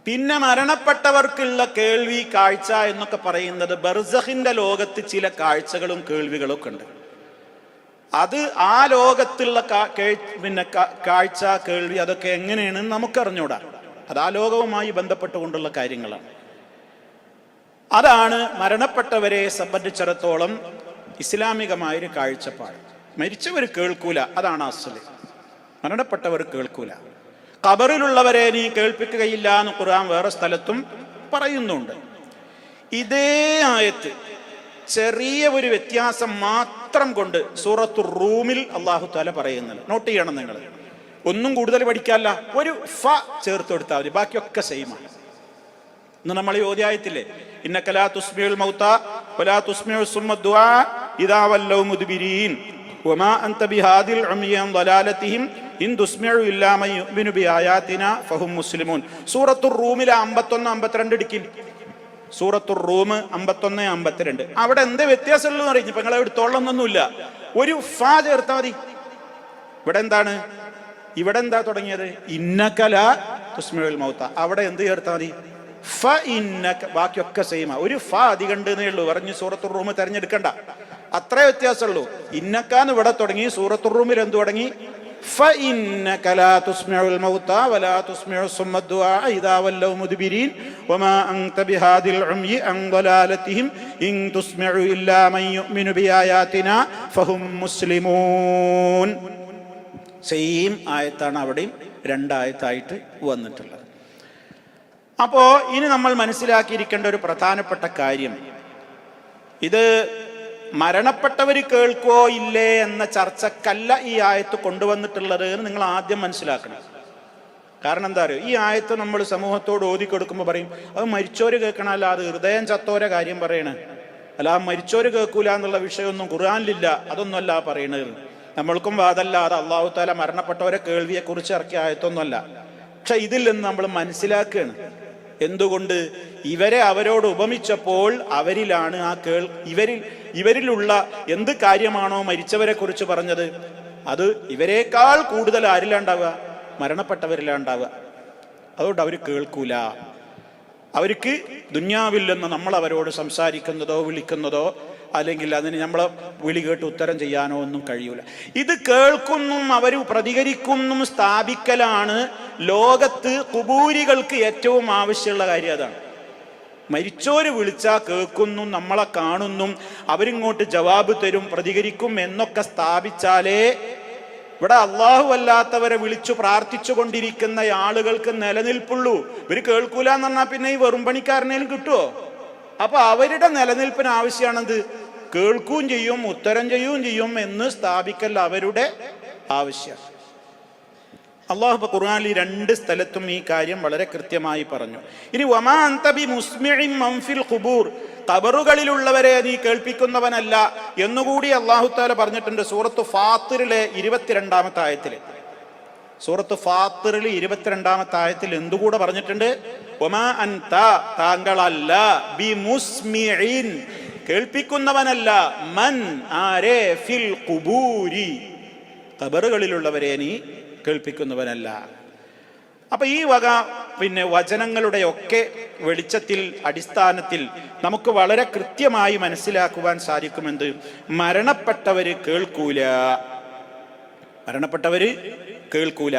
പിന്നെ മരണപ്പെട്ടവർക്കുള്ള കേൾവി, കാഴ്ച എന്നൊക്കെ പറയുന്നത് ബർസഖിന്റെ ലോകത്ത് ചില കാഴ്ചകളും കേൾവികളും ഒക്കെ ഉണ്ട്. അത് ആ ലോകത്തുള്ള കാഴ്ച, കേൾവി അതൊക്കെ എങ്ങനെയാണെന്ന് നമുക്കറിഞ്ഞൂടാ. അത് ആ ലോകവുമായി ബന്ധപ്പെട്ടുകൊണ്ടുള്ള കാര്യങ്ങളാണ്. അതാണ് മരണപ്പെട്ടവരെ സംബന്ധിച്ചിടത്തോളം ഇസ്ലാമികമായൊരു കാഴ്ചപ്പാട്. മരിച്ചവർ കേൾക്കൂല, അതാണ് അസ്ല്. മരണപ്പെട്ടവർ കേൾക്കൂല. ഖബറിലുള്ളവരെ നീ കേൾപ്പിക്കുകയില്ല എന്ന് ഖുർആൻ വേറെ സ്ഥലത്തും പറയുന്നുണ്ട്. ഇതേ ആയത്ത് ചെറിയ ഒരു വ്യത്യാസം മാത്രം കൊണ്ട് സൂറത്തുർ റൂമിൽ അല്ലാഹു തആല പറയുന്നുണ്ട്. നോട്ട് ചെയ്യണം നിങ്ങൾ. ഒന്നും കൂടുതൽ പഠിക്കാല്ല, ഒരു ഫ ചേർത്ത് കൊടുത്താൽ മതി, ബാക്കിയൊക്കെ സെയിമാണ്. ഇന്ന് നമ്മൾ ഈ ഓതിയായത്തില്ലേ, ഇന്നക ലാ തുസ്മിഉൽ മൗത വലാ തുസ്മിഉ സുമ്മ ദുആ ഇദാ വല്ലൗ മുദ്ബിരീൻ വമാ അൻത ബിഹാദിൽ ഉംയി അൻ ളലാലതിഹിം ഇൻ തുസ്മിഉ ഇല്ലാ മൻ യുഅ്മിനു ബിആയാതിനാ ഫഹും മുസ്ലിമൂൻ. സൂറത്തുർ റൂമിലെ 51, 52 എടുക്കിൻ. സൂറത്തുർ റൂം 51, 52. അവിടെ എന്ത് വ്യത്യാസമുള്ളതെന്ന് അറിയിച്ചു. ഇപ്പൊ നിങ്ങളെ എടുത്തോളൊന്നൊന്നുമില്ല, ഒരു ഫ ചേർത്താൽ മതി. ഇവിടെ എന്താണ്, ഇവിടെ എന്താ തുടങ്ങിയത്? ഇന്നക ലാ തുസ്മിഉൽ മൗത. അവിടെ എന്ത് ചേർത്താൽ മതി? ഫ ഇന്നക. ബാക്കിയൊക്കെ സെയിമാ, ഒരു ഫ അധികം ഉണ്ടെന്നേ ഉള്ളൂ. പറഞ്ഞ് സൂറത്തുർ റൂം തെരഞ്ഞെടുക്കണ്ട, അത്രേ വ്യത്യാസമുള്ളൂ. ഇന്നക്കാന്ന് ഇവിടെ തുടങ്ങി, സൂറത്തുർ റൂമിൽ എന്ത് തുടങ്ങി? فإنك لا تسمع الموتى ولا تسمع الصم الدعاء إذا ولوا مدبرين وما أنت بهادي العمي عن ضلالتهم إن تسمع إلا من يؤمن بآياتنا فهم مسلمون. സെയിം ആയത്താണ് അവിടെയും രണ്ടായത്തായിട്ട് വന്നിട്ടുള്ളത്. അപ്പോ ഇനി നമ്മൾ മനസ്സിലാക്കിയിരിക്കേണ്ട ഒരു പ്രധാനപ്പെട്ട കാര്യം, ഇത് മരണപ്പെട്ടവർ കേൾക്കോ ഇല്ലേ എന്ന ചർച്ചക്കല്ല ഈ ആയത്ത് കൊണ്ടുവന്നിട്ടുള്ളത് എന്ന് നിങ്ങൾ ആദ്യം മനസ്സിലാക്കണം. കാരണം എന്താ പറയുക, ഈ ആയത്ത് നമ്മൾ സമൂഹത്തോട് ഓതിക്കൊടുക്കുമ്പോൾ പറയും അത് മരിച്ചോര് കേൾക്കണമല്ല, അത് ഹൃദയം ചത്തോരെ കാര്യം പറയണേ, അല്ല മരിച്ചോര് കേൾക്കൂല എന്നുള്ള വിഷയമൊന്നും ഖുർആനിലില്ല, അതൊന്നുമല്ല പറയണത്. നമ്മൾക്കും വാദല്ല, അത് അല്ലാഹു തആല മരണപ്പെട്ടവരെ കേൾവിയെ കുറിച്ച് ഇറക്കിയ ആയത്തൊന്നുമല്ല. പക്ഷെ ഇതിൽ നിന്ന് നമ്മൾ മനസ്സിലാക്കുകയാണ് എന്തുകൊണ്ട് ഇവരെ അവരോട് ഉപമിച്ചപ്പോൾ അവരിലാണ് ആ ഇവരിലുള്ള എന്ത് കാര്യമാണോ മരിച്ചവരെ കുറിച്ച് പറഞ്ഞത്, അത് ഇവരെക്കാൾ കൂടുതൽ ആരിലാണ്ടാവുക? മരണപ്പെട്ടവരിലാണ്ടാവുക. അതുകൊണ്ട് അവർ കേൾക്കൂല. അവർക്ക് ദുന്യാവിൽ നിന്ന് നമ്മൾ അവരോട് സംസാരിക്കുന്നതോ വിളിക്കുന്നതോ അല്ലെങ്കിൽ അതിന് നമ്മളെ വിളി കേട്ട് ഉത്തരം ചെയ്യാനോ ഒന്നും കഴിയൂല. ഇത് കേൾക്കുന്നും അവർ പ്രതികരിക്കുന്നും സ്ഥാപിക്കലാണ് ലോകത്ത് ഖുബൂരികൾക്ക് ഏറ്റവും ആവശ്യമുള്ള കാര്യം. അതാണ് മരിച്ചോര് വിളിച്ചാൽ കേൾക്കുന്നു, നമ്മളെ കാണുന്നും അവരിങ്ങോട്ട് ജവാബ് തരും, പ്രതികരിക്കും എന്നൊക്കെ സ്ഥാപിച്ചാലേ ഇവിടെ അള്ളാഹു അല്ലാത്തവരെ വിളിച്ചു പ്രാർത്ഥിച്ചു കൊണ്ടിരിക്കുന്ന ആളുകൾക്ക് നിലനിൽപ്പുള്ളൂ. ഇവർ കേൾക്കൂല എന്ന് പറഞ്ഞാൽ പിന്നെ ഈ വെറും പണിക്കാരനേലും കിട്ടുമോ? അപ്പൊ അവരുടെ നിലനിൽപ്പിന് ആവശ്യമാണെന്ത്? കേൾക്കുകയും ചെയ്യും ഉത്തരം ചെയ്യുകയും ചെയ്യും എന്ന് സ്ഥാപിക്കൽ അവരുടെ ആവശ്യം. അള്ളാഹു ഖുർആനിൽ 2 സ്ഥലത്തും ഈ കാര്യം വളരെ കൃത്യമായി പറഞ്ഞു. ഇനി വമാ അൻത ബിമുസ്മിഇൻ മൻ ഫിൽ ഖുബൂർ, ഖബറുകളിലുള്ളവരെ നീ കേൾപ്പിക്കുന്നവനല്ല എന്നുകൂടി അള്ളാഹു തആല പറഞ്ഞിട്ടുണ്ട്. സൂറത്ത് ഫാത്തിറിലെ 22-ാമത്തെ ആയത്തിൽ. സൂറത്ത് ഫാത്തിറിൽ 22-ാമത്തെ ആയത്തിൽ എന്തുകൂടെ പറഞ്ഞിട്ടുണ്ട്? വമാ അൻത, താങ്കളല്ല, ബിമുസ്മിഇൻ, കേൾപ്പിക്കുന്നവനല്ല, മൻ, ആരെ, ഫിൽ ഖുബൂരി, ഖബറുകളിലുള്ളവരെ നീ കേൾപ്പിക്കുന്നവനല്ല. അപ്പൊ ഈ വക വചനങ്ങളുടെ ഒക്കെ വെളിച്ചത്തിൽ അടിസ്ഥാനത്തിൽ നമുക്ക് വളരെ കൃത്യമായി മനസ്സിലാക്കുവാൻ സാധിക്കുമെന്ത്? മരണപ്പെട്ടവര് കേൾക്കൂല.